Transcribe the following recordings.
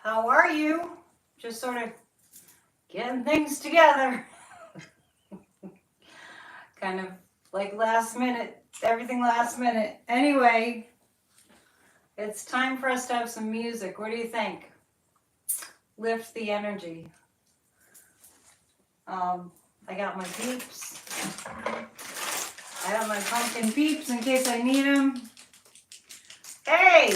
How are you? Just sort of getting things together. Kind of like last minute, everything last minute. Anyway, it's time for us to have some music. What do you think? Lift the energy. I got my peeps. I got my pumpkin peeps in case I need them. Hey!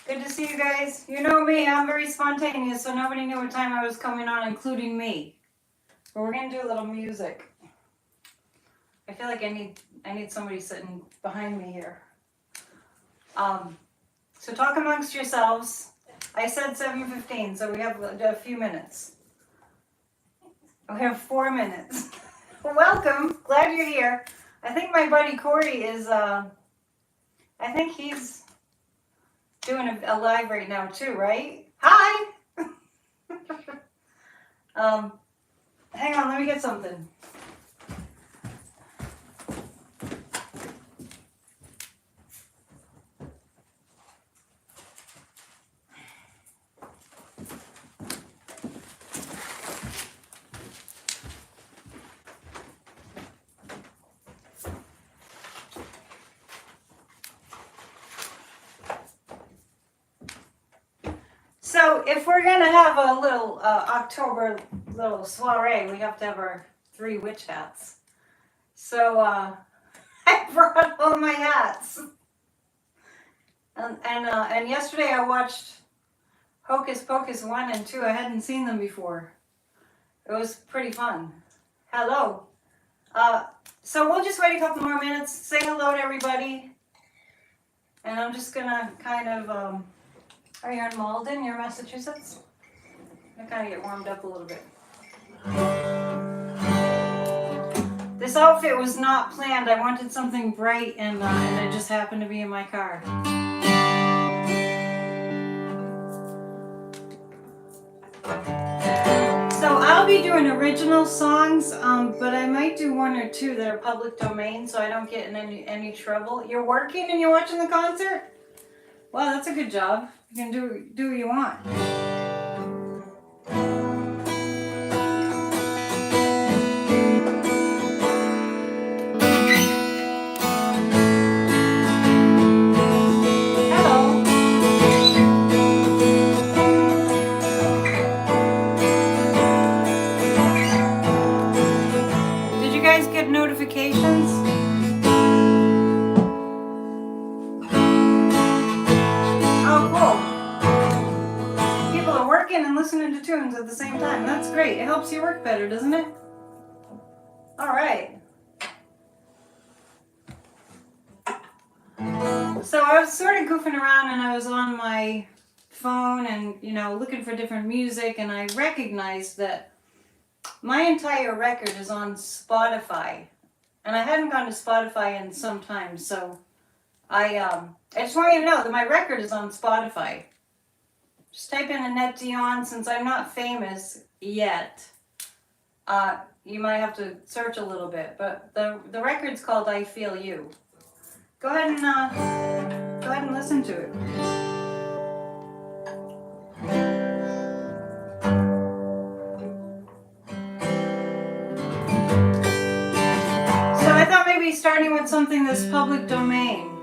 Good to see you guys. You know me, I'm very spontaneous, so nobody knew what time I was coming on, including me. But we're gonna do a little music. I feel like I need somebody sitting behind me here. So talk amongst yourselves. I said 7:15, so we have a few minutes. We have 4 minutes. Welcome, glad you're here. I think my buddy Corey is, I think he's doing a live right now too, right? Hi! Hang on, let me get something. So if we're gonna have a little October little soiree, we have to have our 3 witch hats. So I brought all my hats. And yesterday I watched Hocus Pocus 1 and 2. I hadn't seen them before. It was pretty fun. Hello. So we'll just wait a couple more minutes, say hello to everybody. And I'm just gonna kind of, are you in Malden? You're in Massachusetts? I'm gonna kind of get warmed up a little bit. This outfit was not planned. I wanted something bright and it just happened to be in my car. So I'll be doing original songs, but I might do 1 or 2 that are public domain so I don't get in any trouble. You're working and you're watching the concert? Wow, that's a good job. You can do what you want. Hello. Did you guys get notifications? And listening to tunes at the same time. That's great. It helps you work better, doesn't it? All right. So I was sort of goofing around and I was on my phone and, you know, looking for different music, and I recognized that my entire record is on Spotify. And I hadn't gone to Spotify in some time, so I just want you to know that my record is on Spotify. Just type in Annette Dion. Since I'm not famous yet, you might have to search a little bit. But the record's called I Feel You. Go ahead and listen to it. So I thought maybe starting with something that's public domain.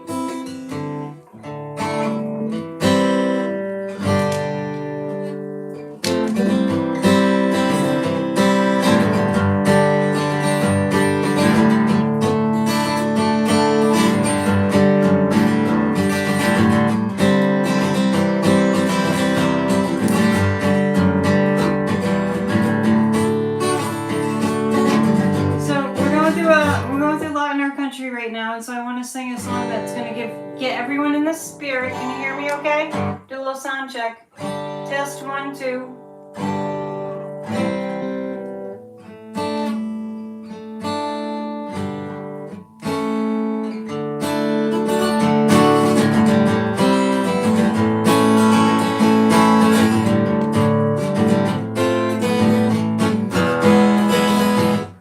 Right now, and so I want to sing a song that's going to get everyone in the spirit. Can you hear me okay? Do a little sound check. Test 1, 2.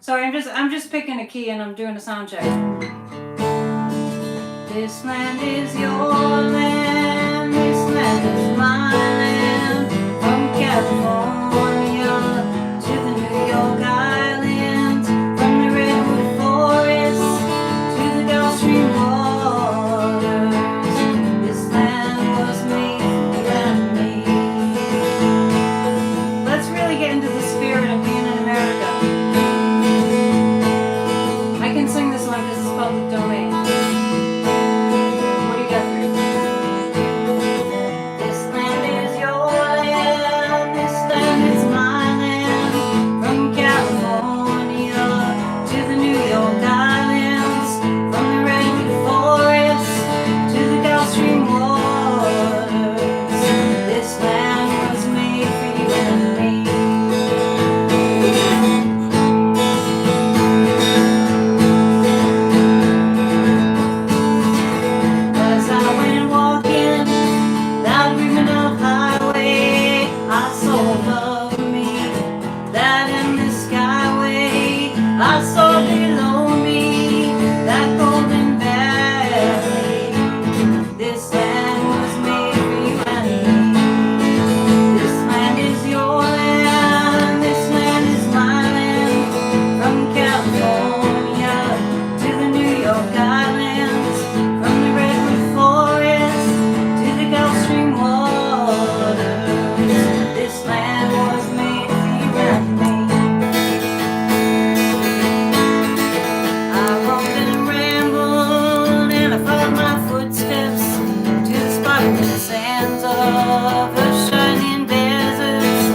Sorry, I'm just picking a key and I'm doing a sound check. This land is your land, this land is my land. From California to the New York Islands, from the redwood forest to the Gulf Stream waters, this land was made for you and me. Let's really get into the spirit of being in America. I can sing this one because it's public domain. What do you got for me? This land is your land, this land is my land. From California to the New York Islands, from the redwood forest to the Gulf Stream waters, this land was made for you and me. As I went walking down Greenville Highway, I saw above me that endless skyway. I saw below me that golden valley. This land was made for you and me. This land is your land, this land is my land. From California to the New York Islands, from the redwood forest to the Gulf Stream waters, this land was made for you and me. I roamed and rambled and I followed my footsteps to the sparkling sands of the shining deserts,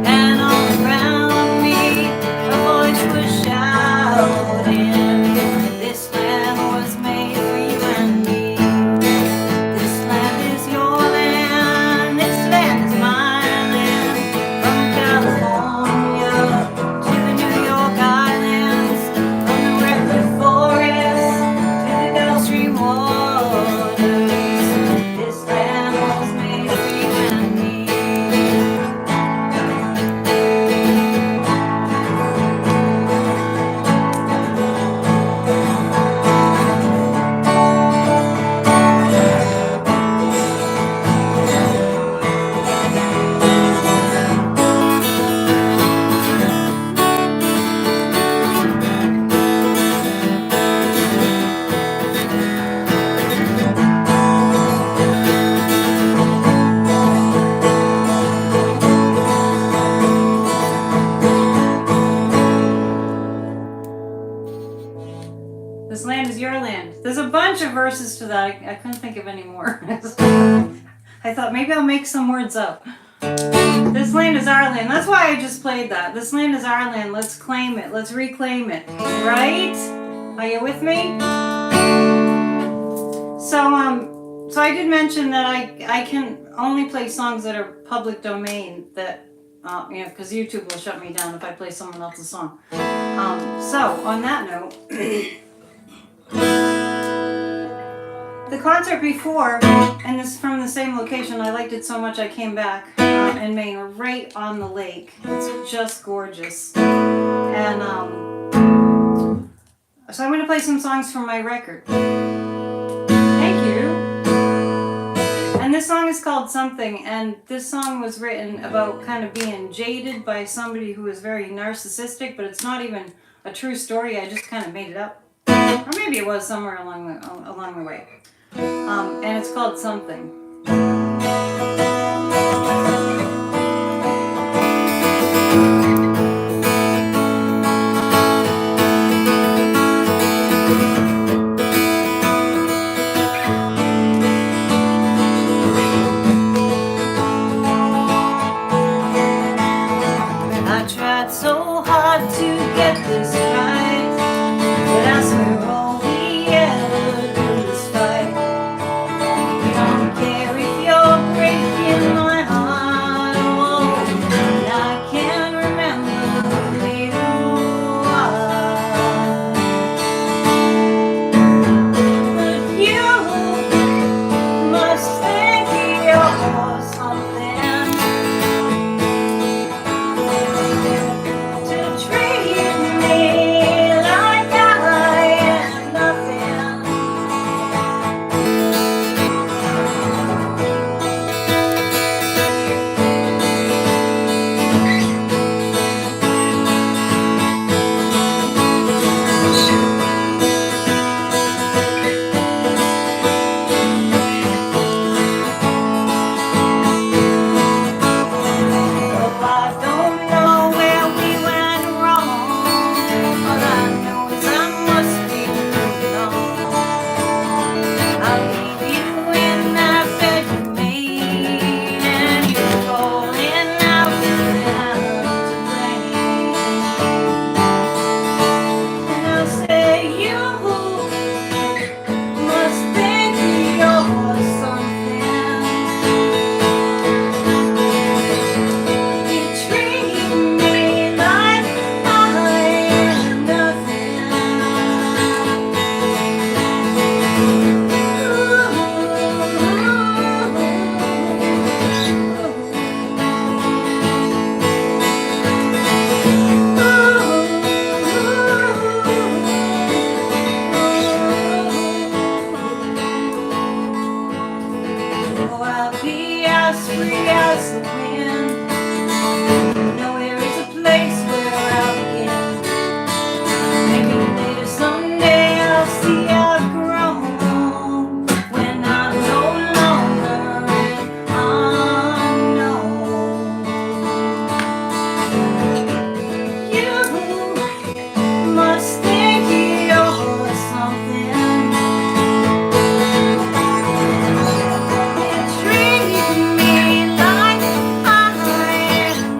and all around me a voice was shouting, this land was made for you and me. This land is your land, this land is my land. From California to the New York Islands, from the redwood forest to the Gulf Stream waters, this land was made for you and me. This land is your land. There's a bunch of verses to that. I couldn't think of any more. I thought maybe I'll make some words up. This land is our land. That's why I just played that. This land is our land. Let's claim it. Let's reclaim it. Right? Are you with me? So I did mention that I can only play songs that are public domain, that because YouTube will shut me down if I play someone else's song. So on that note, the concert before, and this is from the same location, I liked it so much I came back in Maine. We're right on the lake. It's just gorgeous. And so I'm going to play some songs from my record. Thank you. And this song is called Something, and this song was written about kind of being jaded by somebody who is very narcissistic, but it's not even a true story. I just kind of made it up. Or maybe it was somewhere along the way. And it's called Something. I tried so hard to get this right, but I swear all we ever do is fight. We don't care if you're breaking my free as the wind. Nowhere is a place where I'll begin. Maybe later someday I'll see I've grown when I'm no longer unknown. You must think you're something. You treat me like I'm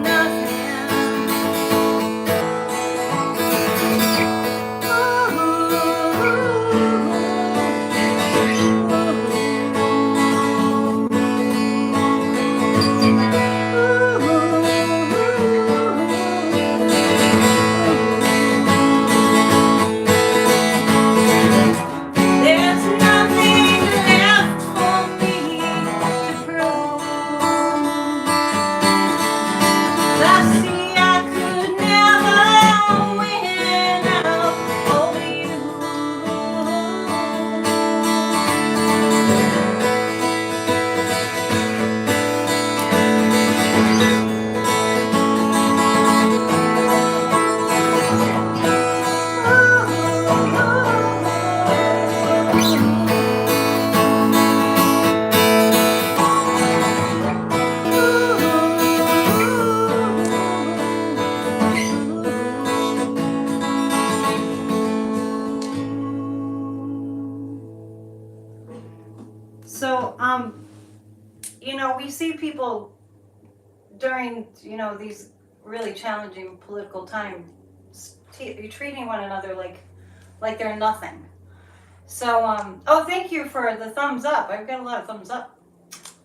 nothing. There's nothing left for me to prove. I see I could never win out over you. So, we see people during, these really challenging political times, treating one another like they're nothing. So, oh, thank you for the thumbs up. I've got a lot of thumbs up.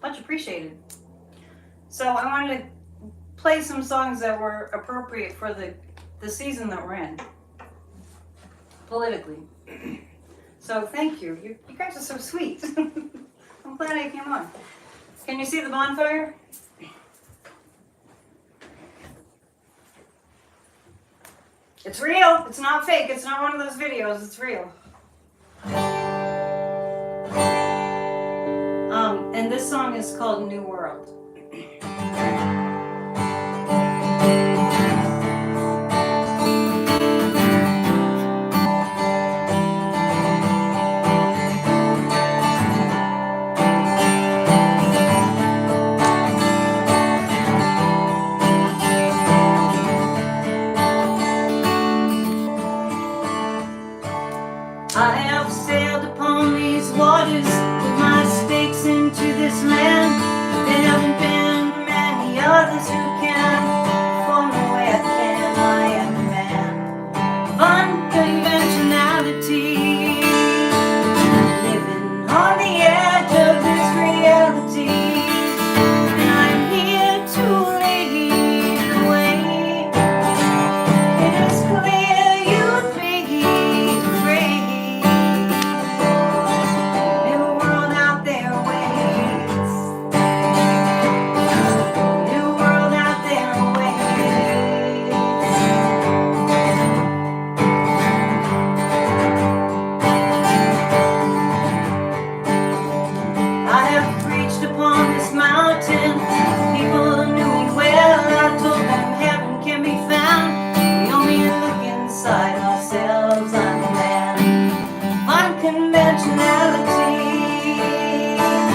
Much appreciated. So I wanted to play some songs that were appropriate for the season that we're in, politically. So thank you. You guys are so sweet. I'm glad I came on. Can you see the bonfire? It's real. It's not fake. It's not one of those videos. It's real. And this song is called New World. I have sailed upon these waters with my stakes into this land. There haven't been many others who can form the way I can. I am a man of unconventionality, living on the edge of this reality, and I'm here to lead the way. It is clear you'd be free. New world out there waits. New world out there waits. I have preached upon this mountain. People knew me well. I told them heaven can be found. We only look inside ourselves. I'm a man of unconventionality,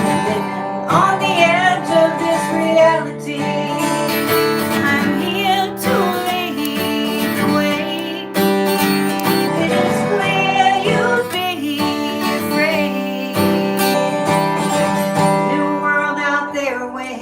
living on the edge of this reality. I'm here to lead the way. It is clear you'd be afraid. New world out there waits.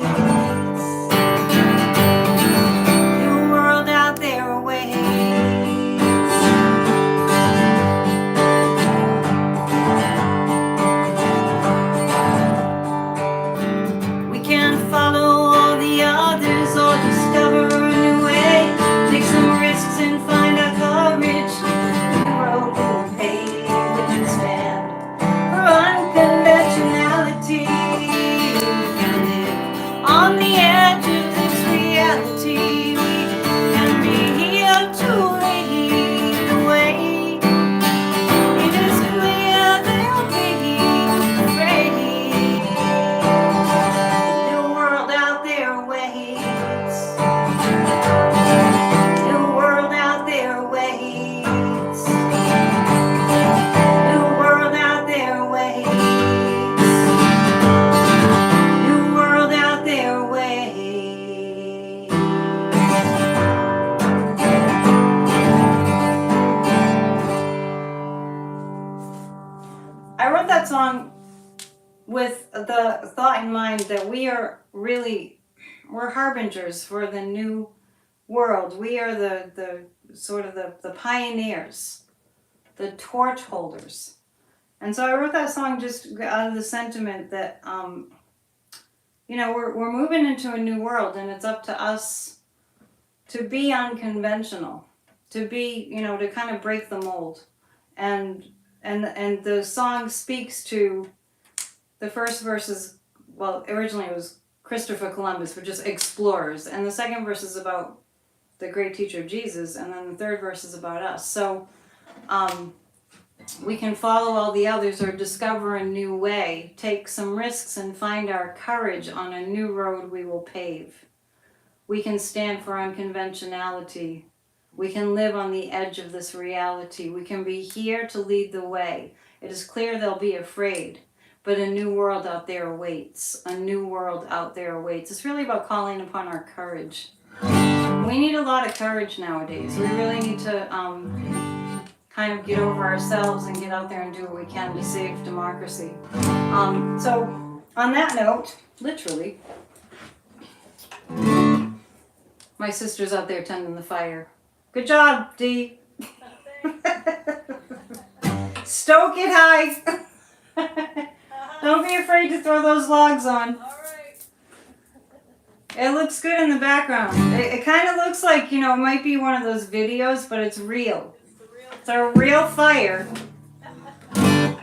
with the thought in mind that we're harbingers for the new world. We are the sort of the pioneers, the torch holders. And so I wrote that song just out of the sentiment that, we're moving into a new world, and it's up to us to be unconventional, to be, to kind of break the mold. And the song speaks to the first verse is, well, originally it was Christopher Columbus, which is explorers. And the second verse is about the great teacher Jesus. And then the third verse is about us. So we can follow all the others or discover a new way, take some risks and find our courage on a new road we will pave. We can stand for unconventionality. We can live on the edge of this reality. We can be here to lead the way. It is clear they'll be afraid, but a new world out there awaits. A new world out there awaits. It's really about calling upon our courage. We need a lot of courage nowadays. We really need to kind of get over ourselves and get out there and do what we can to save democracy. So on that note, literally, my sister's out there tending the fire. Good job, Dee. Stoke it high. Don't be afraid to throw those logs on. All right. It looks good in the background. It kind of looks like, it might be one of those videos, but it's real. It's a real fire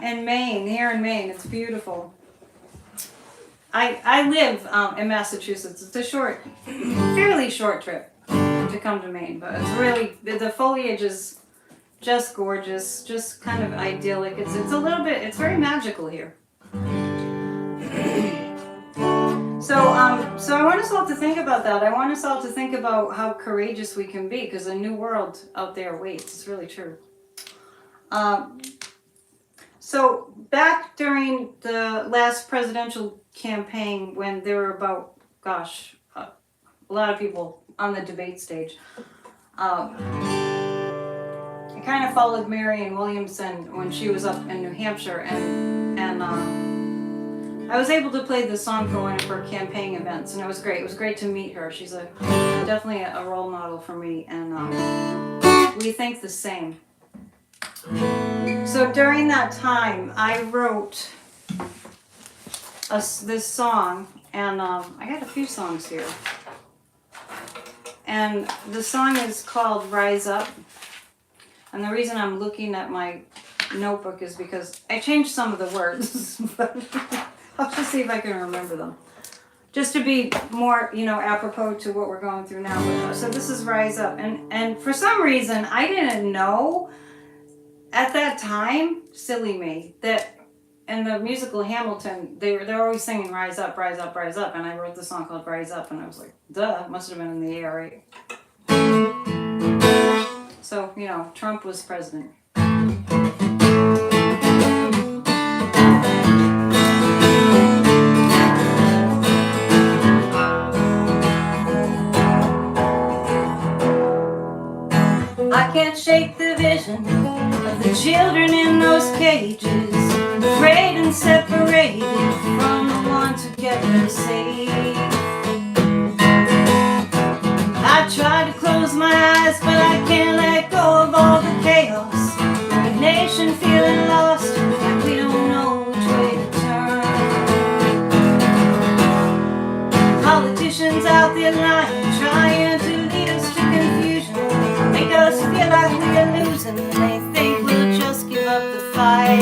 in Maine, here in Maine. It's beautiful. I live in Massachusetts. It's a fairly short trip to come to Maine, but it's really, the foliage is just gorgeous, just kind of idyllic. It's a little bit, it's very magical here. So I want us all to think about that. I want us all to think about how courageous we can be, because a new world out there waits. It's really true. So back during the last presidential campaign, when there were about, a lot of people on the debate stage, I kind of followed Marianne Williamson when she was up in New Hampshire, and I was able to play the song for one of her campaign events, and it was great. It was great to meet her. She's definitely a role model for me, and we think the same. So during that time, I wrote this song, and I got a few songs here. And the song is called Rise Up. And the reason I'm looking at my notebook is because I changed some of the words, but I'll just see if I can remember them. Just to be more, apropos to what we're going through now. So this is Rise Up. And for some reason, I didn't know at that time, silly me, that in the musical Hamilton, they're always singing Rise Up, Rise Up, Rise Up. And I wrote the song called Rise Up, and I was like, duh, it must have been in the air, right? So, Trump was president. I can't shake the vision of the children in those cages, afraid and separated from the ones who kept them safe. I try to close my eyes, but I can't let go of all the chaos. We're a nation feeling lost, and we don't know which way to turn. Politicians out there lying, trying to lead us to confusion, make us feel like we're losing. They think we'll just give up the fight.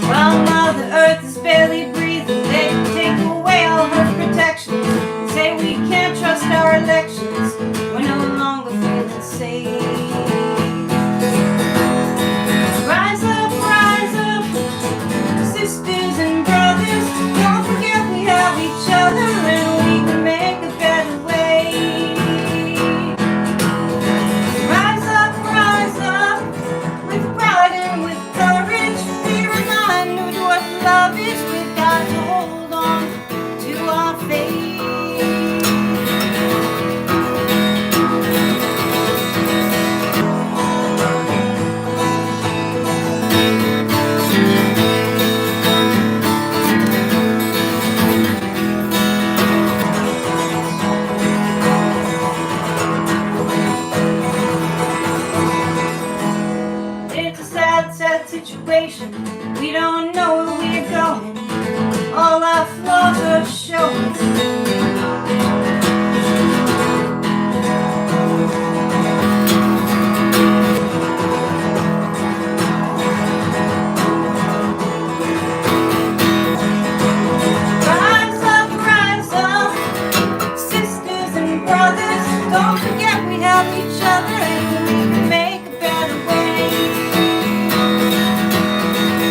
While Mother Earth is barely breathing, they take away all her protections. Say we can't trust our elections, we're no longer feeling safe. Rise up, sisters and brothers, don't forget we have each other and we can make a better way. Rise up, show. Rise up, sisters and brothers. Don't forget we have each other and we can make a better way.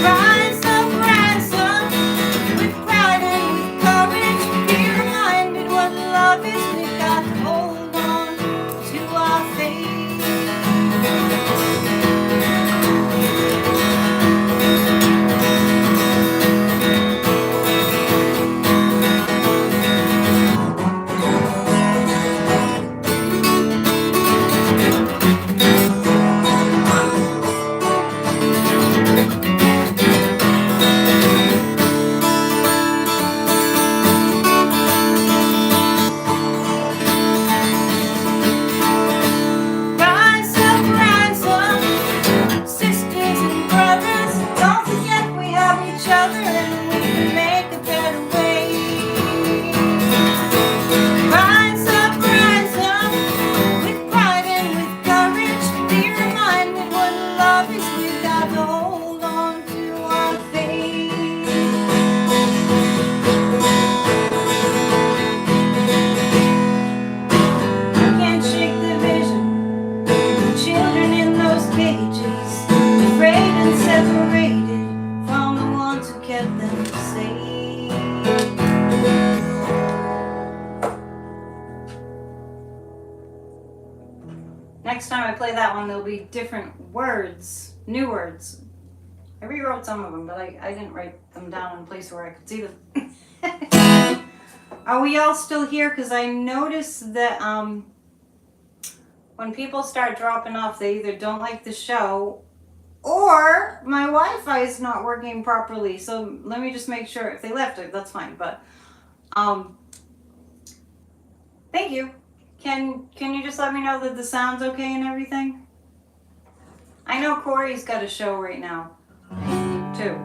Rise up, with pride and with courage. Be reminded what love is. We've got to hold on to our faith. Rise up, sisters and brothers. Don't forget we have each other and we can make a better way. Rise up, with pride and with courage. Be reminded what love is. We've got to hold on to our faith. I can't shake the vision. Children in those cages, afraid and separated from the ones who kept them safe. Next time I play that one, there'll be different words, new words. I rewrote some of them, but I didn't write them down in a place where I could see them. Are we all still here? Because I noticed that when people start dropping off, they either don't like the show or my Wi-Fi is not working properly. So let me just make sure. If they left it, that's fine. But thank you. Can you just let me know that the sound's okay and everything? I know Corey's got a show right now too.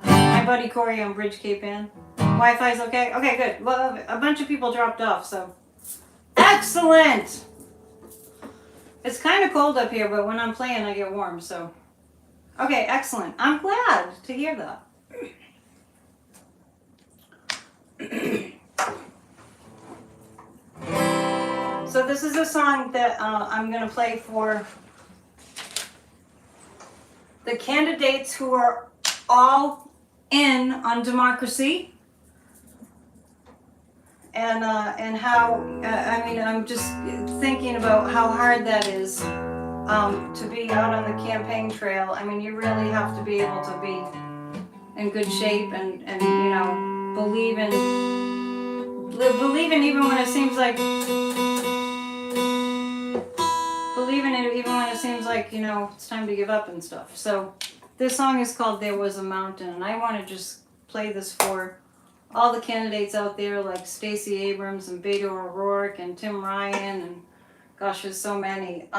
My buddy Corey on Bridge Cape Ann. Wi-Fi's okay? Okay, good. Well, a bunch of people dropped off, so excellent. It's kind of cold up here, but when I'm playing, I get warm, so. Okay, excellent. I'm glad to hear that. So this is a song that I'm going to play for the candidates who are all in on democracy. And how, I mean, I'm just thinking about how hard that is to be out on the campaign trail. I mean, you really have to be able to be in good shape and you know, believe in even when it seems like, you know, it's time to give up and stuff. So this song is called There Was a Mountain, and I want to just play this for all the candidates out there like Stacey Abrams and Beto O'Rourke and Tim Ryan and gosh, there's so many.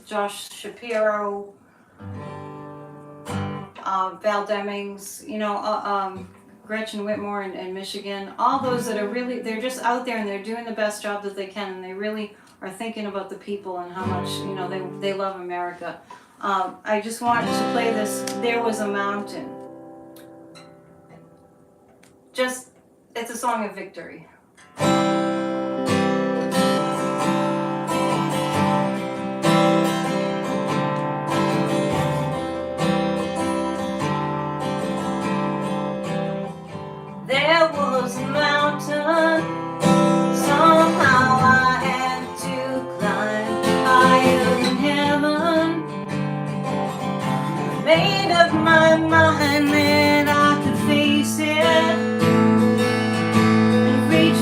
Josh Shapiro, Val Demings, you know, Gretchen Whitmore in Michigan. All those that are really, they're just out there and they're doing the best job that they can, and they really are thinking about the people and how much, you know, they love America. I just wanted to play this, There Was a Mountain. Just, it's a song of victory. There was a mountain, somehow I had to climb higher than heaven. Made up my mind that I could face it and reach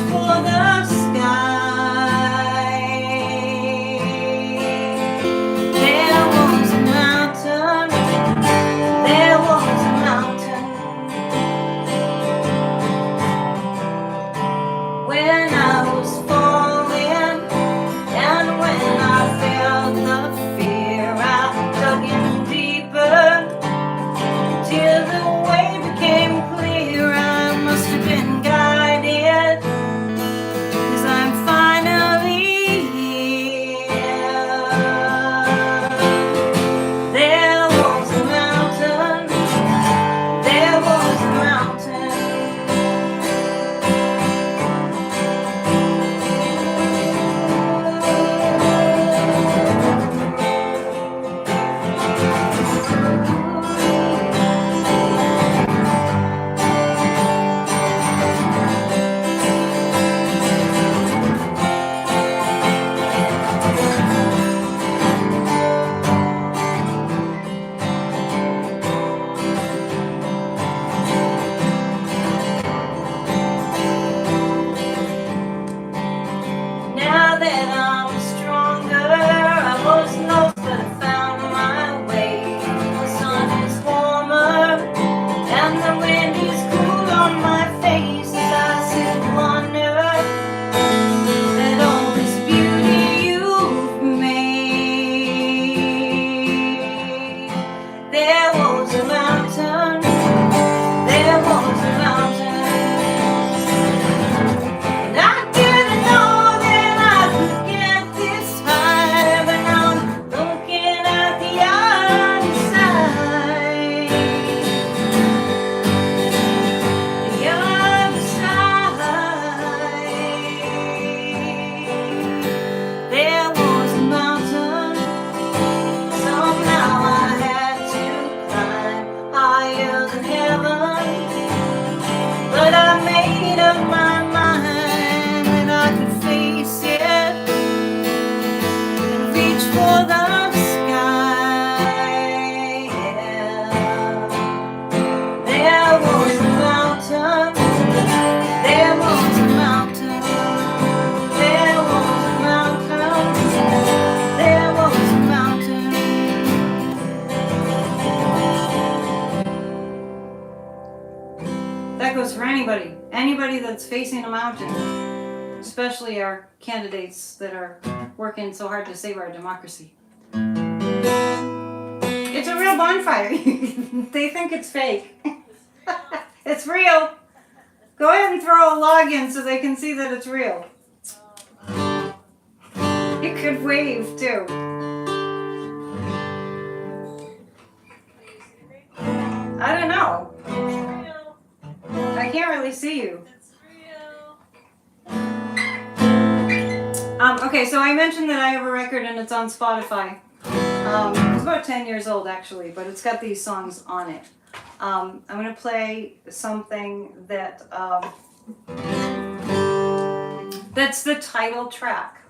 in heaven, but I made up my mind that I could face it and reach for the sky. Yeah. There was a mountain, there was a mountain, there was a mountain, there was a mountain. That goes for anybody that's facing a mountain, especially our candidates that are working so hard to save our democracy. It's a real bonfire. They think it's fake. It's real. Go ahead and throw a log in so they can see that it's real. You could wave too. I don't know. I can't really see you. Okay, so I mentioned that I have a record and it's on Spotify. It's about 10 years old actually, but it's got these songs on it. I'm going to play something that that's the title track.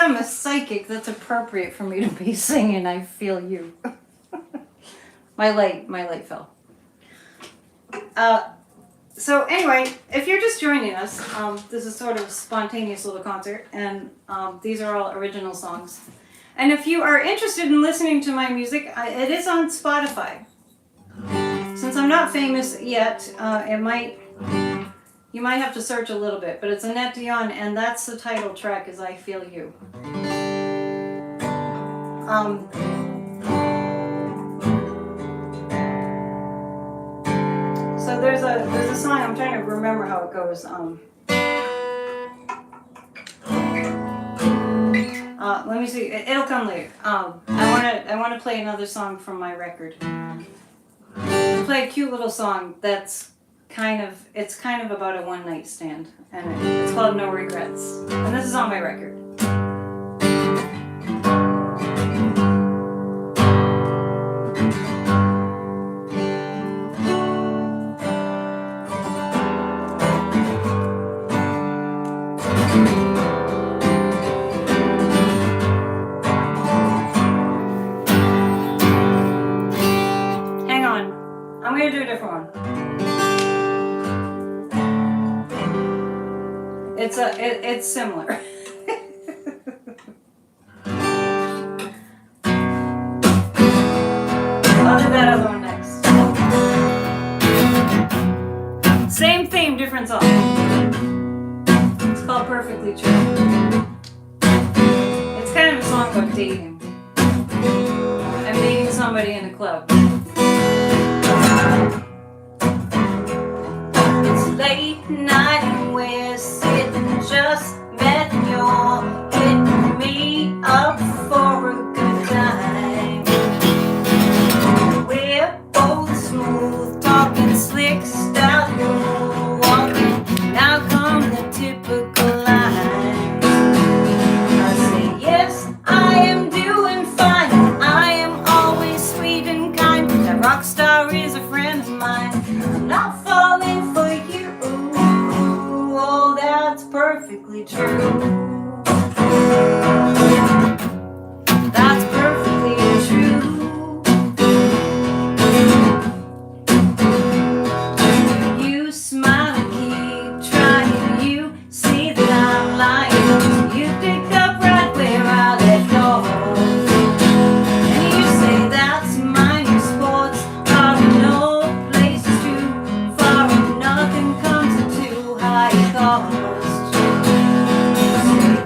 I'm a psychic, that's appropriate for me to be singing I Feel You. my light fell. So anyway, if you're just joining us, this is sort of a spontaneous little concert, and these are all original songs. And if you are interested in listening to my music, it is on Spotify. Since I'm not famous yet, you might have to search a little bit, but it's Annette Dion, and that's the title track is I Feel You. So there's a song, I'm trying to remember how it goes. Let me see, it'll come later. I want to play another song from my record. Play a cute little song that's kind of about a one night stand, and it's called No Regrets, and this is on my record. Hang on, I'm gonna do a different one. It's similar. I'll do that other one next. Same theme, different song. It's called Perfectly True. It's kind of a song about dating and meeting somebody in a club. It's late night and we're sitting just met, and you're hitting me up for a good time. We're both smooth talking, slick style, walking. Now come the typical line. I say yes, I am doing fine. I am always sweet and kind. That rock star is a friend of mine. I'm not falling for you. Oh, that's perfectly true. That's perfectly true. You smile and keep trying. You see that I'm lying. You pick up right where I let go. And you say that's minor sports. Are no places too far, and nothing comes at too high a cost.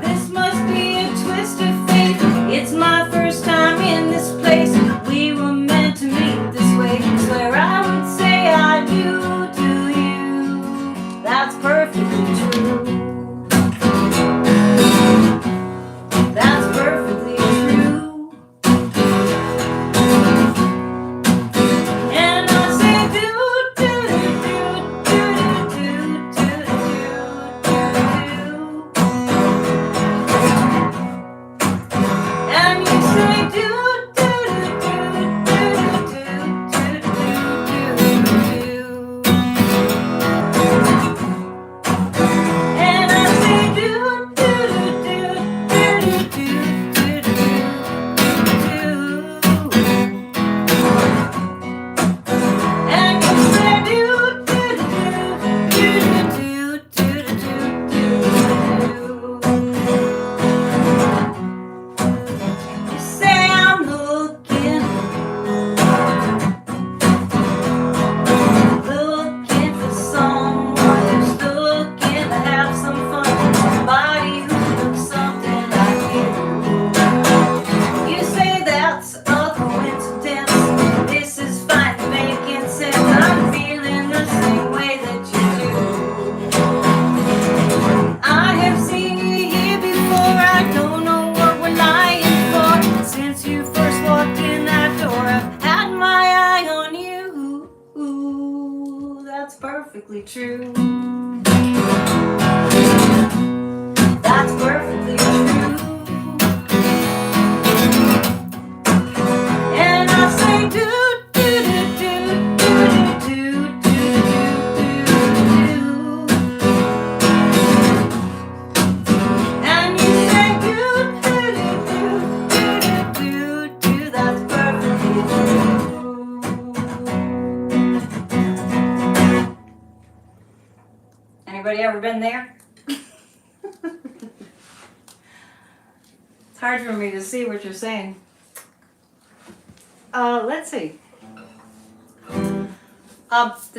This must be a twist of fate. It's my first time in this place. We were meant to meet this way. Swear I would say I do to you. That's perfectly true. That's perfectly true. And I say do do do do do do do do. And you say do do do do do do do do. And I say do do do do do do do do. And you say do do do do do do do do. You say I'm looking for someone who's looking to have some fun. Somebody who looks something like you. You say that's a coincidence. This is fine, making sense. I'm feeling the same way that you do. I have seen you here before. I don't know what we're lying for. Since you first walked in that door, I've had my eye on you. That's perfectly true. That's perfectly true. And I say do do do do do do do do do. And you say do do Anybody ever been there? It's hard for me to see what you're saying. Let's see. The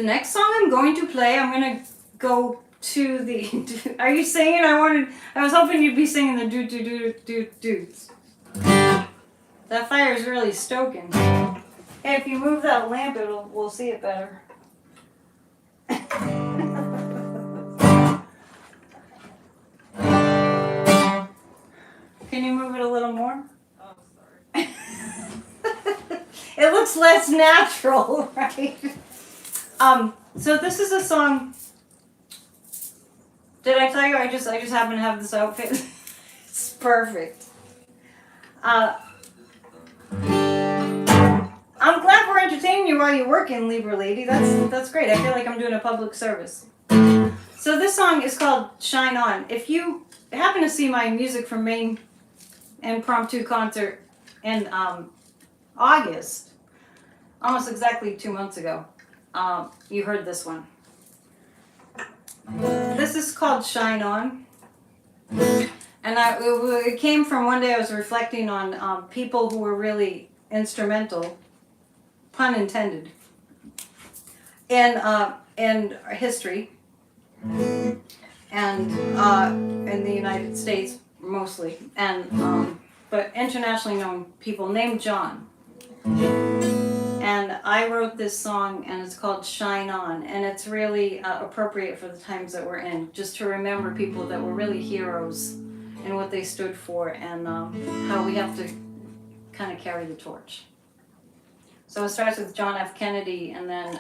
next song I'm going to play, I'm going to go to the... Are you singing? I was hoping you'd be singing the do-do-do-do-do-doos. That fire is really stoking. Hey, if you move that lamp, we'll see it better. Can you move it a little more? Oh, sorry. It looks less natural, right? So this is a song. Did I tell you I just happen to have this outfit? It's perfect. I'm glad we're entertaining you while you're working, Libra Lady. That's great. I feel like I'm doing a public service. So this song is called Shine On. If you happen to see my Music from Maine impromptu concert in August, almost exactly 2 months ago, you heard this one. This is called Shine On. And it came from one day I was reflecting on people who were really instrumental, pun intended, in history and in the United States mostly, and but internationally known people named John. And I wrote this song, and it's called Shine On, and it's really appropriate for the times that we're in, just to remember people that were really heroes and what they stood for, and how we have to kind of carry the torch. So it starts with John F. Kennedy, and then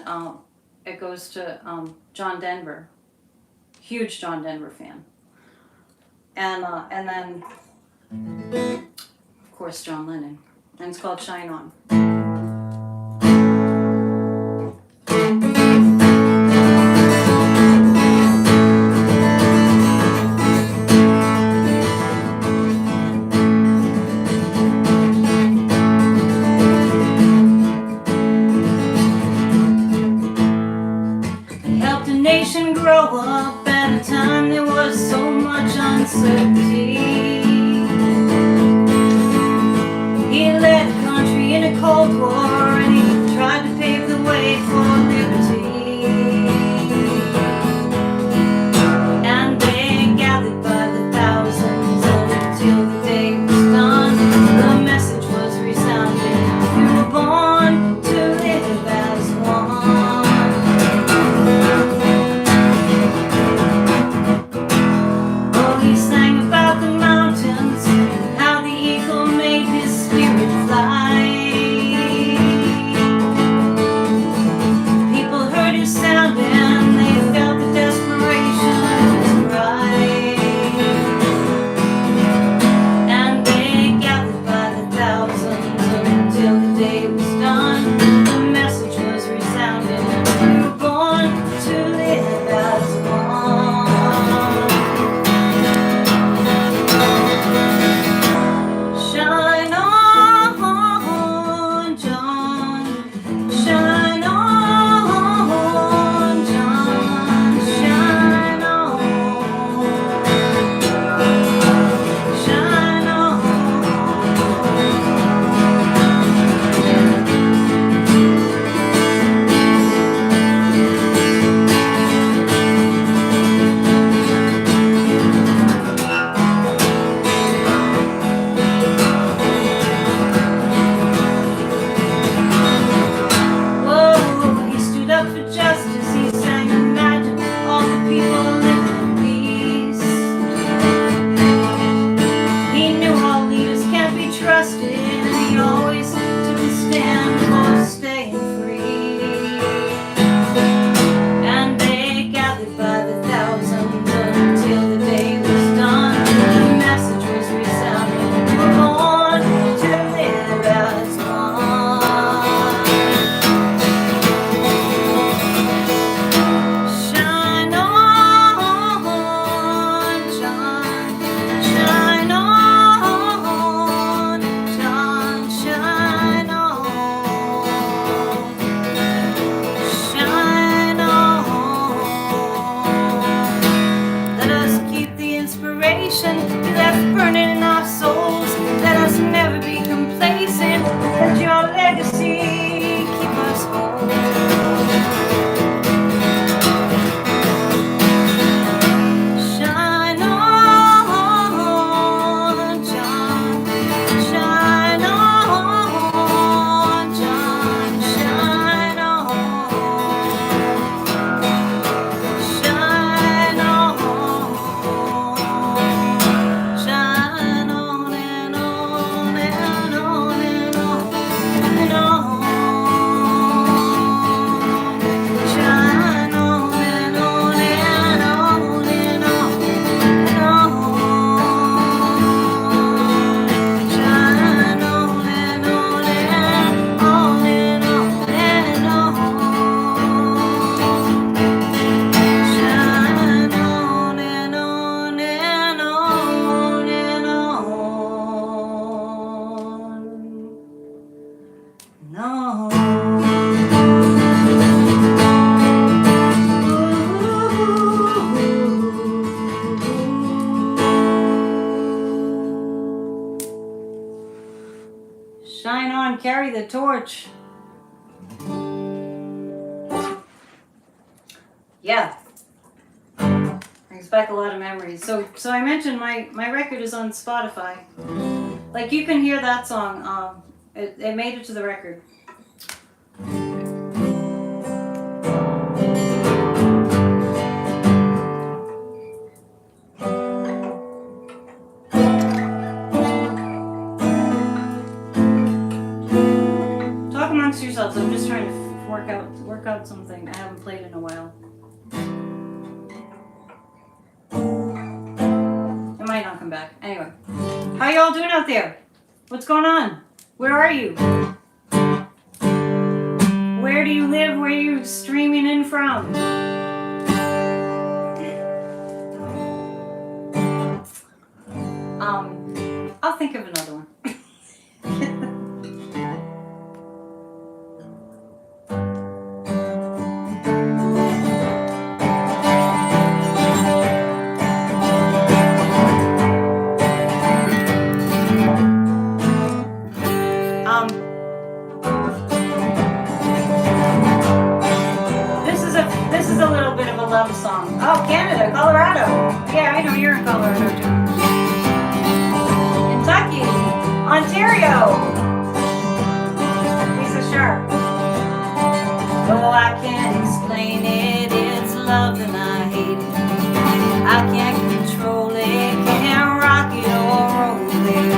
it goes to John Denver, huge John Denver fan, and then of course John Lennon, and it's called Shine On. Grow up at a time there was so much uncertainty. He led the country in a Cold War, and he tried to pave the way for liberty. And they gathered by the thousands until the day was done. The message was resounding: you were born to live as one. He sang about the porch. Yeah. Brings back a lot of memories. So I mentioned my record is on Spotify. Like you can hear that song. It made it to the record. Talk amongst yourselves. I'm just trying to work out something I haven't played in a while. It might not come back. Anyway, how y'all doing out there? What's going on? Where are you? Where do you live? Where are you streaming in from? I'll think of another one. This is a little bit of a love song. Oh, Canada, Colorado. Yeah, I know you're in Colorado too. Kentucky, Ontario. Lisa Sharp. Oh, I can't explain it. It's love and I hate it. I can't control it. Can't rock it or roll it.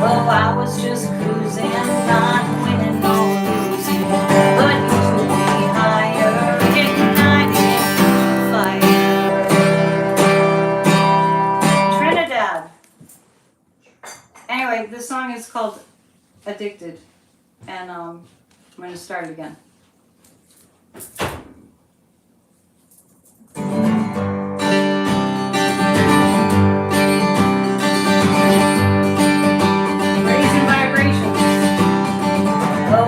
Oh, I was just cruising, not winning or losing, but you took me higher, igniting fire. Trinidad. Anyway, this song is called Addicted, and I'm going to start it again.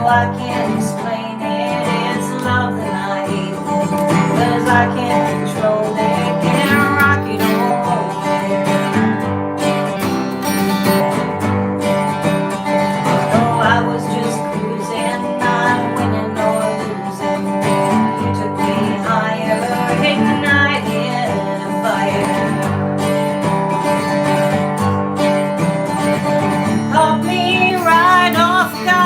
I can't explain it, it's love that I hate it, 'cause I can't control it, can't rock it or roll it. Oh, I was just cruising, not winning or losing, you took me higher, igniting a fire. Caught me right off guard.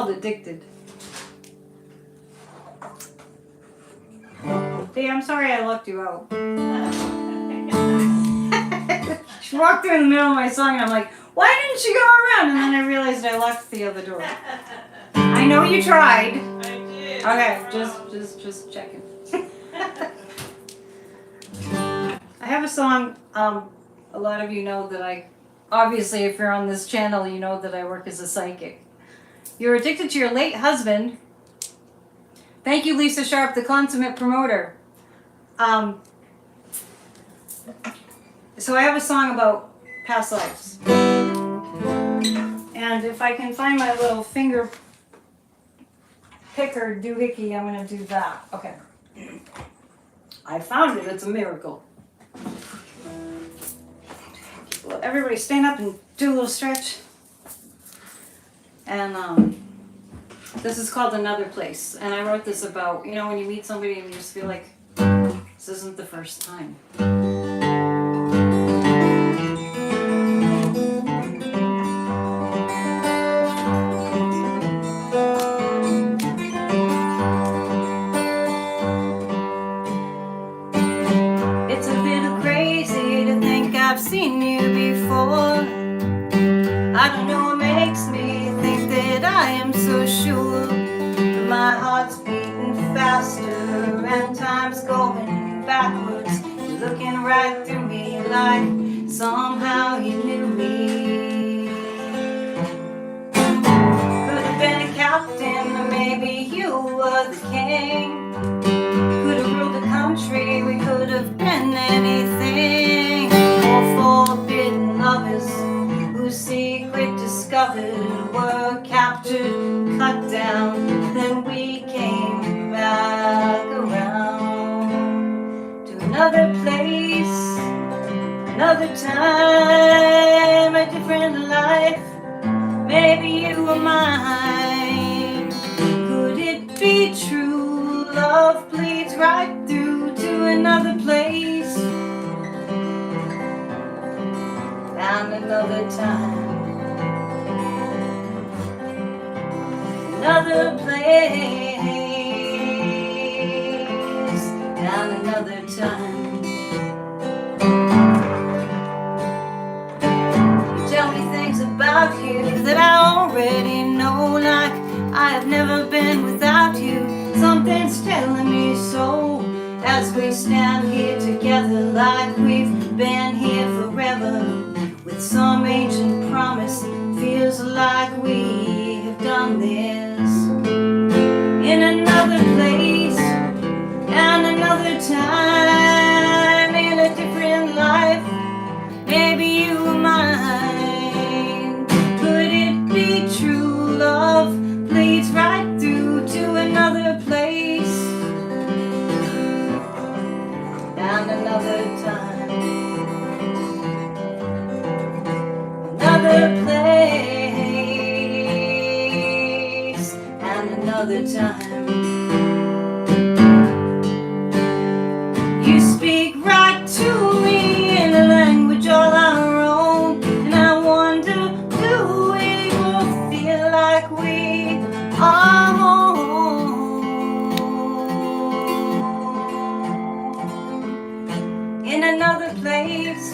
called Addicted. Dee, I'm sorry I locked you out. She walked through in the middle of my song and I'm like, why didn't she go around? And then I realized I locked the other door. I know you tried. I did. Okay, just checking. I have a song, a lot of you know that obviously if you're on this channel, you know that I work as a psychic. You're addicted to your late husband. Thank you, Lisa Sharp, the consummate promoter. So I have a song about past lives. And if I can find my little finger picker doohickey, I'm going to do that. Okay. I found it. It's a miracle. Well, everybody stand up and do a little stretch. And this is called Another Place. And I wrote this about, you know, when you meet somebody and you just feel like this isn't the first time. It's a little crazy to think I've seen you before. I don't know what makes me think that I am so sure. But my heart's beating faster and time's going backwards. You're looking right through me like somehow you knew me. Could have been a captain or maybe you were the king. Could have ruled the country, we could have been anything. Or forbidden lovers whose secret discovered were captured, cut down. Then we came back around to another place, another time, a different life. Maybe you were mine. Could it be true? Love bleeds right through to another place and another time, another place and another time. You tell me things about you that I already know, like I have never been without you. Something's telling me so as we stand here together, like we've been here forever. With some ancient promise, feels like we have done this. In another place and another time, in a different life, maybe you were mine. Could it be true? Love bleeds right through to another place and another time. Another place and another time. You speak right to me in a language all our own, and I wonder, do we both feel like we are home? In another place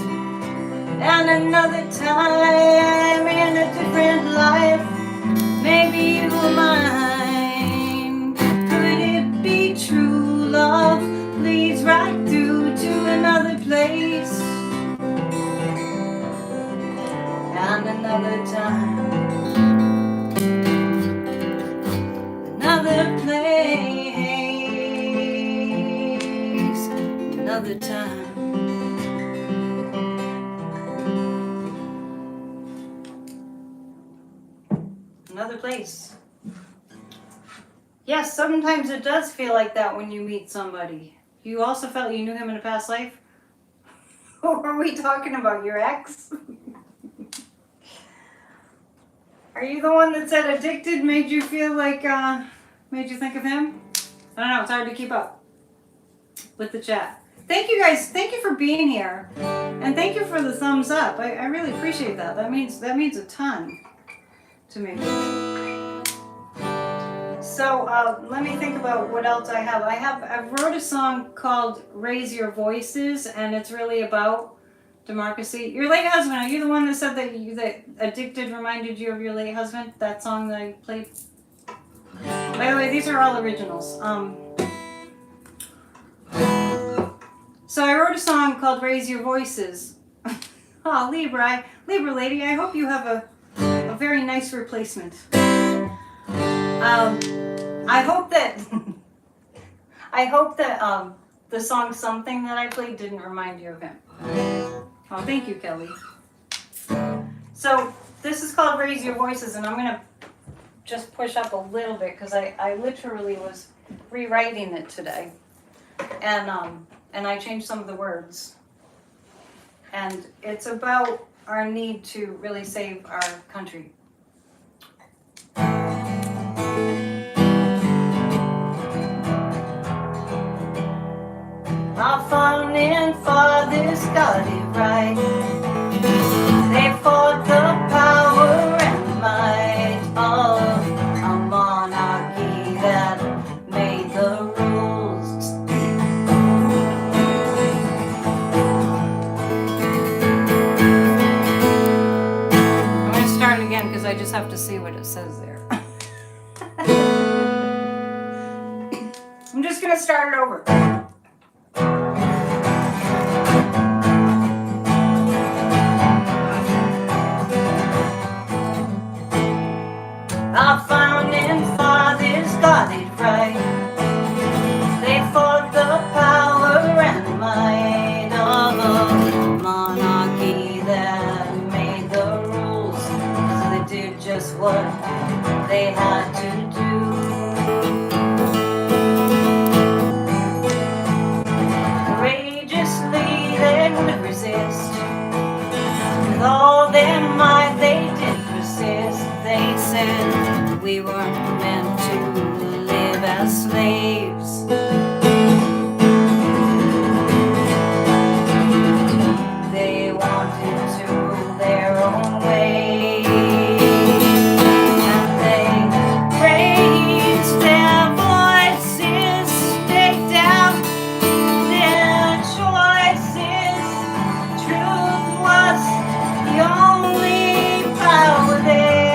and another time, in a different life, maybe you were mine. Could it be true? Love leads right through to another place and another time, another place, another time. Another place. Yes, sometimes it does feel like that when you meet somebody. You also felt you knew him in a past life? Or are we talking about your ex? Are you the one that said addicted made you feel like, made you think of him? I don't know, it's hard to keep up with the chat. Thank you guys, thank you for being here. And thank you for the thumbs up. I really appreciate that. That means a ton to me. So let me think about what else I have. I wrote a song called "Raise Your Voices," and it's really about democracy. Your late husband. Are you the one that said that "Addicted" reminded you of your late husband? That song that I played. By the way, these are all originals. So I wrote a song called "Raise Your Voices." Oh, Libra lady. I hope you have a very nice replacement. I hope that the song "Something" that I played didn't remind you of him. Oh, thank you, Kelly. So this is called "Raise Your Voices," and I'm gonna just push up a little bit because I literally was rewriting it today, and I changed some of the words, and it's about our need to really save our country. Our founding fathers got it right. They fought the power and might of a monarchy that made the rules. I'm going to start again because I just have to see what it says there. I'm just going to start it over. Our founding fathers got it right. They fought the power and might of a monarchy that made the rules. So they did just what they had to do. Courageously they would resist. With all their might they did persist. They said we weren't meant to live as slaves. They wanted to rule their own way, and they raised their voices, staked out their choices. Truth was the only power there.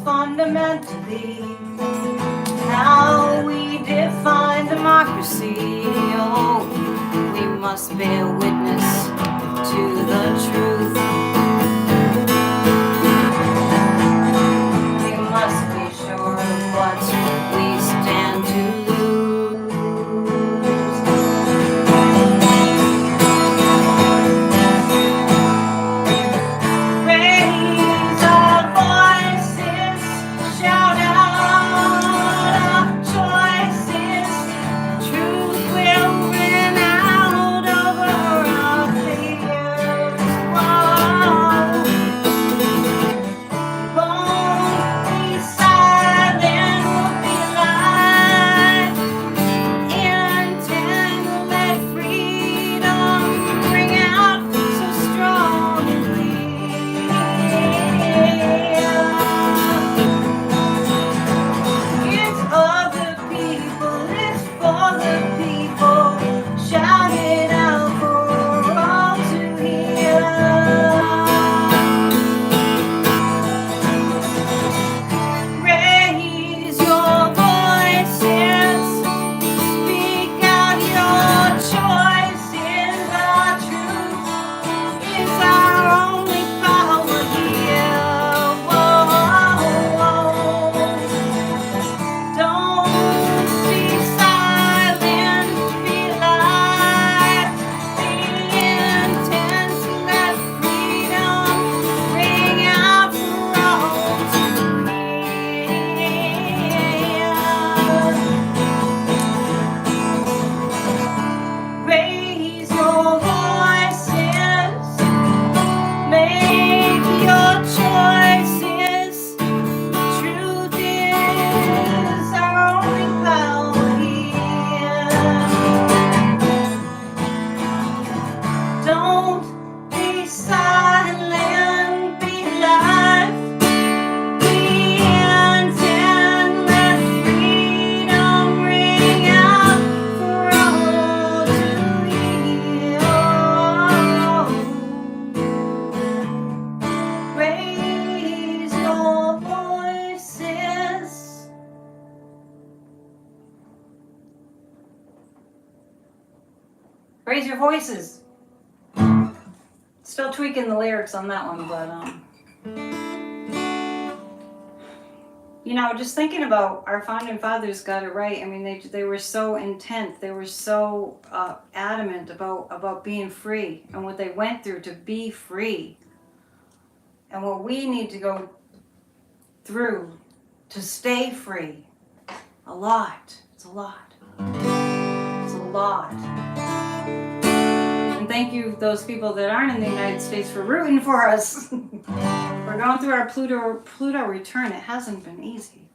Fundamentally, how we define democracy. Oh, we must bear witness to the truth. We must be sure of what we stand to lose. Raise our voices, shout out our choices. Truth will win out over our fears. Whoa. Raise your voices. Still tweaking the lyrics on that one, but you know, just thinking about our founding fathers got it right. I mean, they were so intent. They were so adamant about being free and what they went through to be free, and what we need to go through to stay free. A lot. It's a lot. It's a lot. And thank you, those people that aren't in the United States, for rooting for us. We're going through our Pluto return. It hasn't been easy.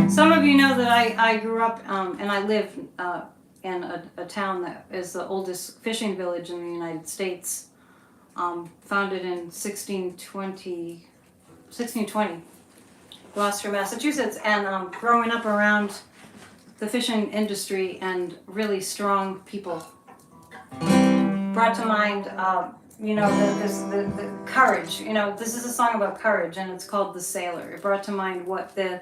Some of you know that I grew up and I live in a town that is the oldest fishing village in the United States, founded in 1620, Gloucester, Massachusetts. And growing up around the fishing industry and really strong people brought to mind, you know, the courage. You know, this is a song about courage, and it's called "The Sailor." It brought to mind what the,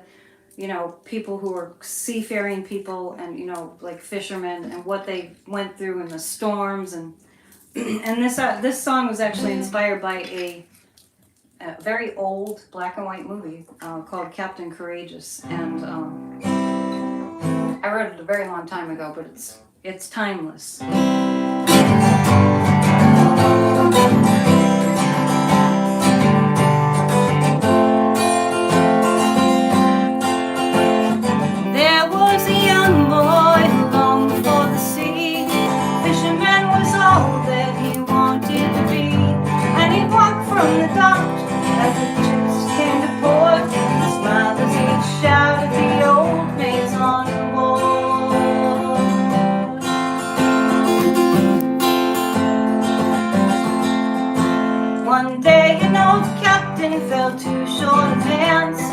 you know, people who were seafaring people and, you know, like fishermen, and what they went through in the storms. And this song was actually inspired by a very old black and white movie called Captain Courageous, and I wrote it a very long time ago, but it's timeless. There was a young boy who longed for the sea. Fisherman was all that he wanted to be, and he walked from the dock as the ships came to port, and smiled as he shouted the old maids on board. One day an old captain fell too short of hands. The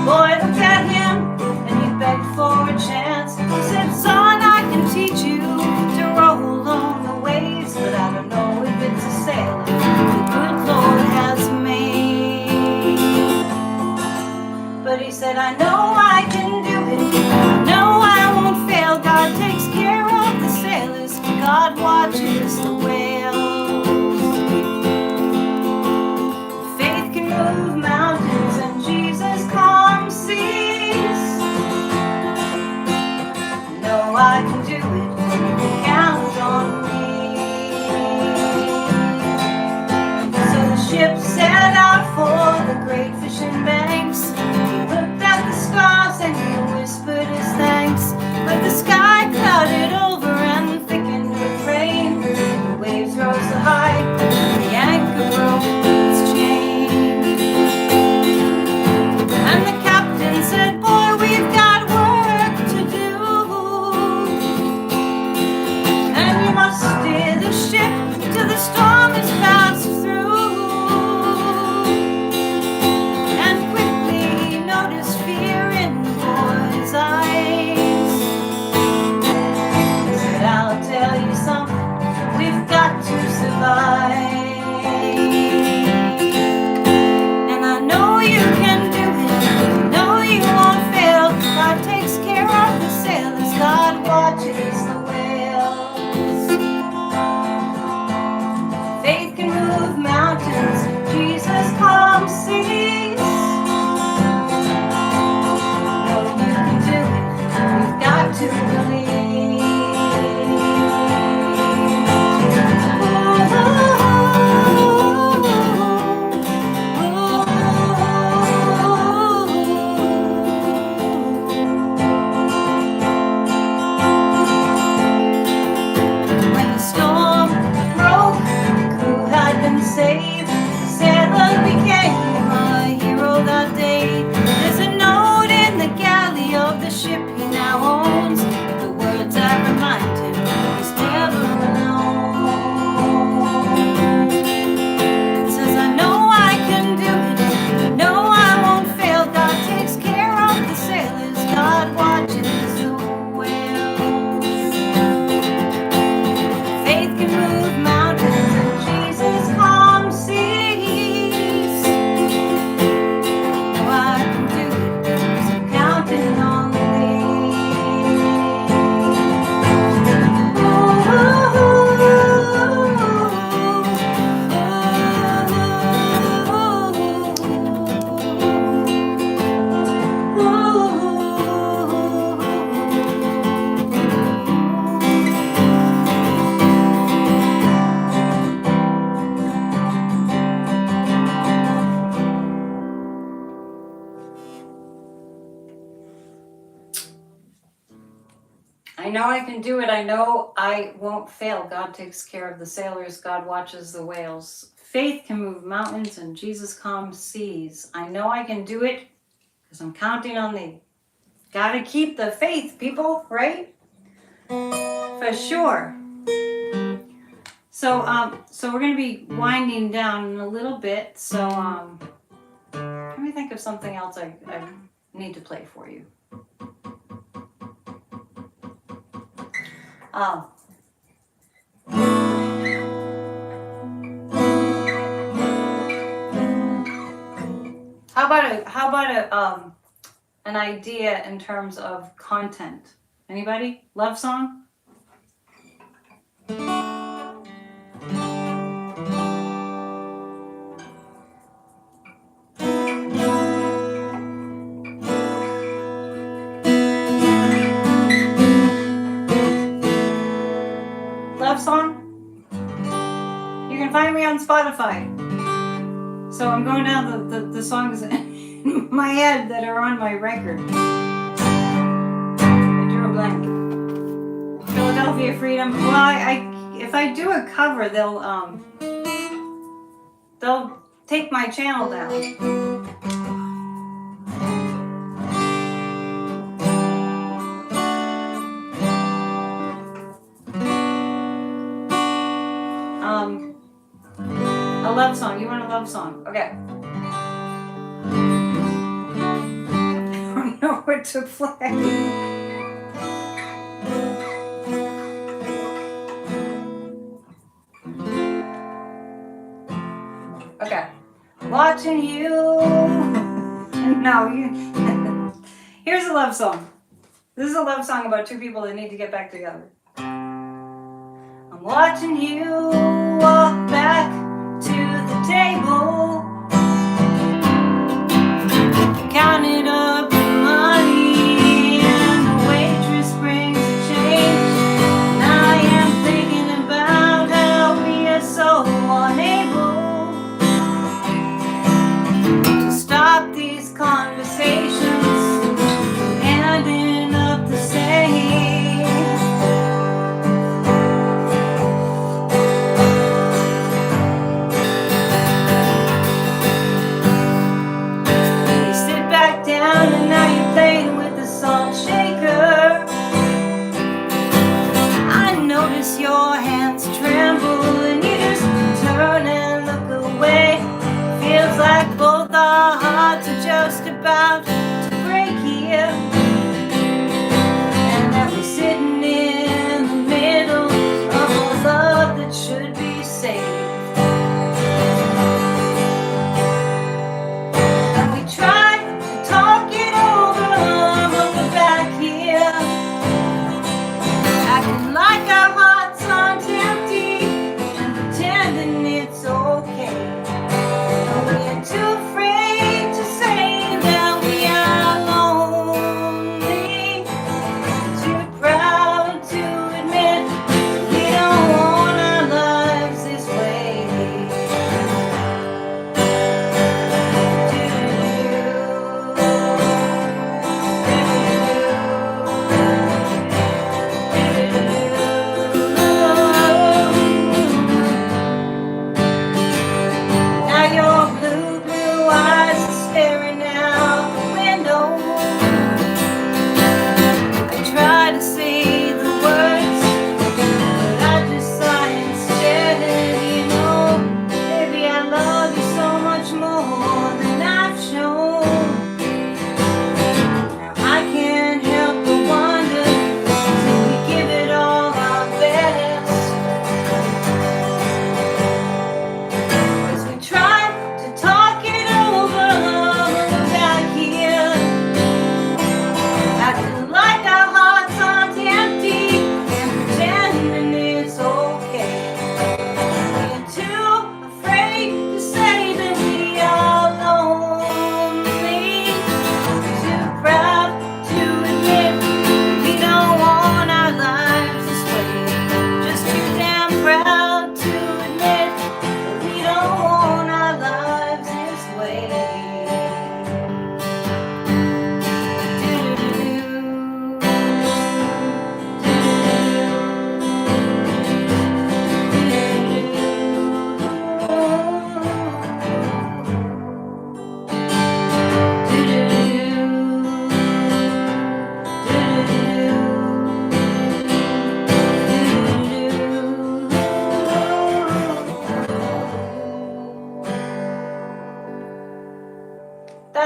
boy looked at him and he begged for a chance. He said, "Son, I can teach you to row along the waves, but I don't know if it's a sailor the good Lord has made." But he said, "I know I can do it. I know I won't fail. God takes care of the sailors. God watches the whales. Faith can move mountains and Jesus calms seas. I know I can do it. You can count on me." So the ship set out for the great fishing banks. He looked at the stars and he whispered his thanks. But the sky clouded over and thickened with rain. The waves rose so high, the anchor broke its chain. And the captain said, "Boy, we've got work to do, and you must steer the ship till the storm is passed through." And quickly he know I can do it. I know I won't fail. God takes care of the sailors. God watches the whales. Faith can move mountains and Jesus calms seas. I know I can do it because I'm counting on thee. Gotta keep the faith, people, right? For sure. So we're gonna be winding down in a little bit. So let me think of something else I need to play for you. How about an idea in terms of content? Anybody? Love song? Love song? You can find me on Spotify. So I'm going down the songs in my head that are on my record. I drew a blank. Philadelphia Freedom. Well, if I do a cover, they'll take my channel down. A love song. You want a love song? Okay. I don't know what to play. Okay. Watching you. No, you. Here's a love song. This is a love song about two people that need to get back together. I'm watching you walk back to the table, counted up the money, and the waitress brings the change. And I am thinking about how we are so unable to stop these conversations from ending up the same. And now you're playing with the salt shaker. I notice your hands tremble and you just turn and look away. Feels like both our hearts are just about to break here, and that we're sitting in the middle of a love that should be saved. And we try like our hearts aren't empty and pretending it's okay. But we're too afraid to say that we are alone.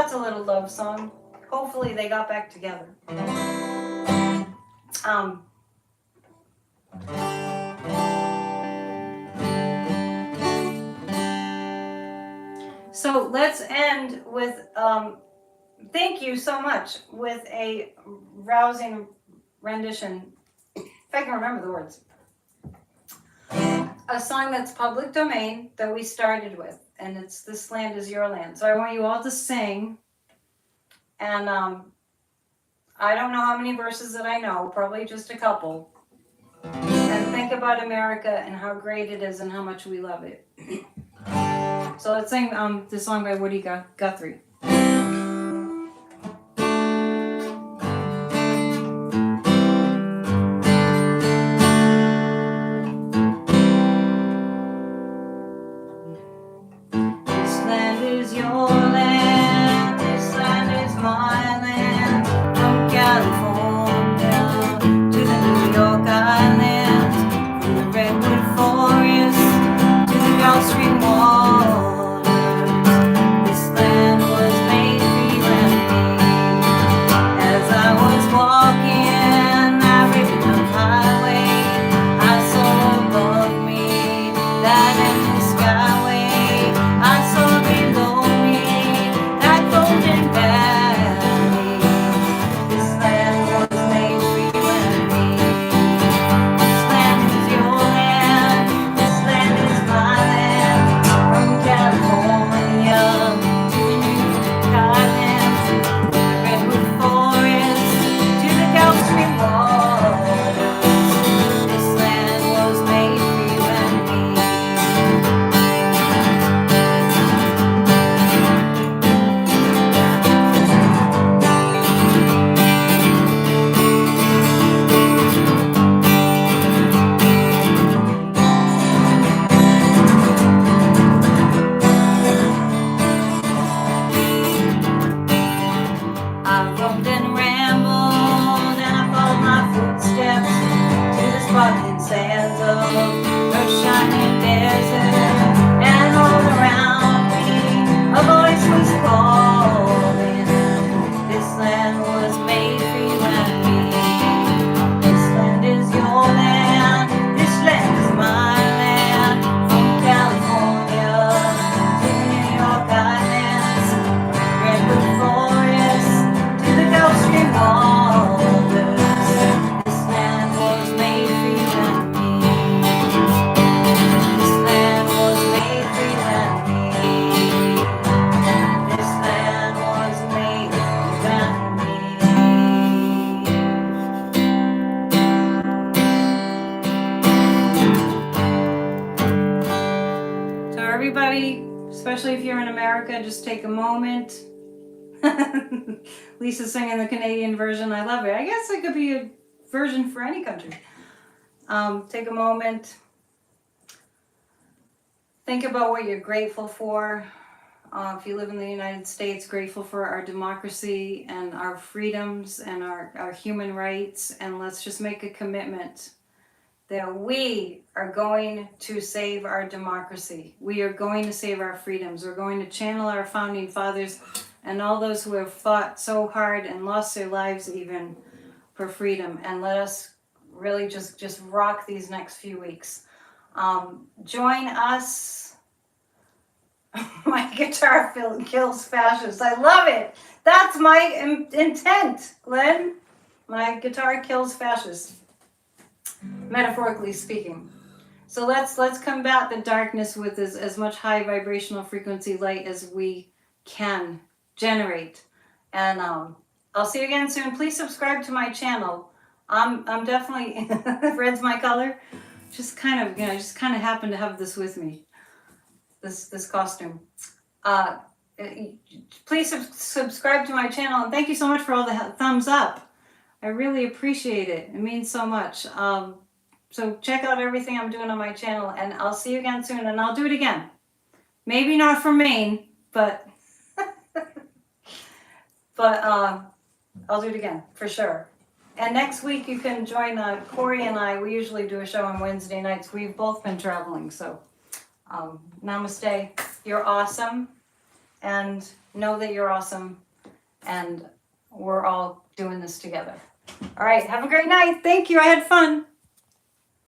that's a little love song. Hopefully they got back together. So let's end with, thank you so much, with a rousing rendition, if I can remember the words. A song that's public domain that we started with, and it's This Land Is Your Land. So I want you all to sing, and I don't know how many verses that I know, probably just a couple. And think about America and how great it is and how much we love it. So let's sing this song by Woody Guthrie. This land is your land, this land is my land, from California to the New York Island, from the Redwood Forest to the Gulf Stream waters. This land was made for you and me. As I was walking that ribbon highway, I saw above me that endless skyway. I saw below me that golden valley. This land was made for you and me. This land is your land, this land is my land, from California to the New Islands, the Redwood Forest to the Gulf Stream waters. This land was made for you and me. I roamed and rambled and I followed my footsteps to the sparkling sands of the shining desert, and all around me a voice was calling. This land was made for you and me. This land is your land, this land is my land, from California to the New York Islands, Redwood Forest to the Gulf Stream waters. This land was made for you and me. This land was made for you and me. This land was made for you and me. So everybody, especially if you're in America, just take a moment. Lisa's singing the Canadian version. I love it. I guess it could be a version for any country. Take a moment. Think about what you're grateful for. If you live in the United States, grateful for our democracy and our freedoms and our human rights. And let's just make a commitment that we are going to save our democracy. We are going to save our freedoms. We're going to channel our founding fathers and all those who have fought so hard and lost their lives even for freedom. And let us really just rock these next few weeks. Join us. My guitar kills fascists. I love it. That's my intent, Glenn. My guitar kills fascists, metaphorically speaking. So let's combat the darkness with as much high vibrational frequency light as we can generate. And I'll see you again soon. Please subscribe to my channel. I'm definitely red's my color. Just kind of happened to have this with me. This costume. Please subscribe to my channel, and thank you so much for all the thumbs up. I really appreciate it. It means so much. So check out everything I'm doing on my channel, and I'll see you again soon, and I'll do it again. Maybe not from Maine, but I'll do it again for sure. And next week you can join Corey and I. We usually do a show on Wednesday nights. We've both been traveling, so namaste. You're awesome. and know that you're awesome, and we're all doing this together. All right, have a great night. Thank you. I had fun.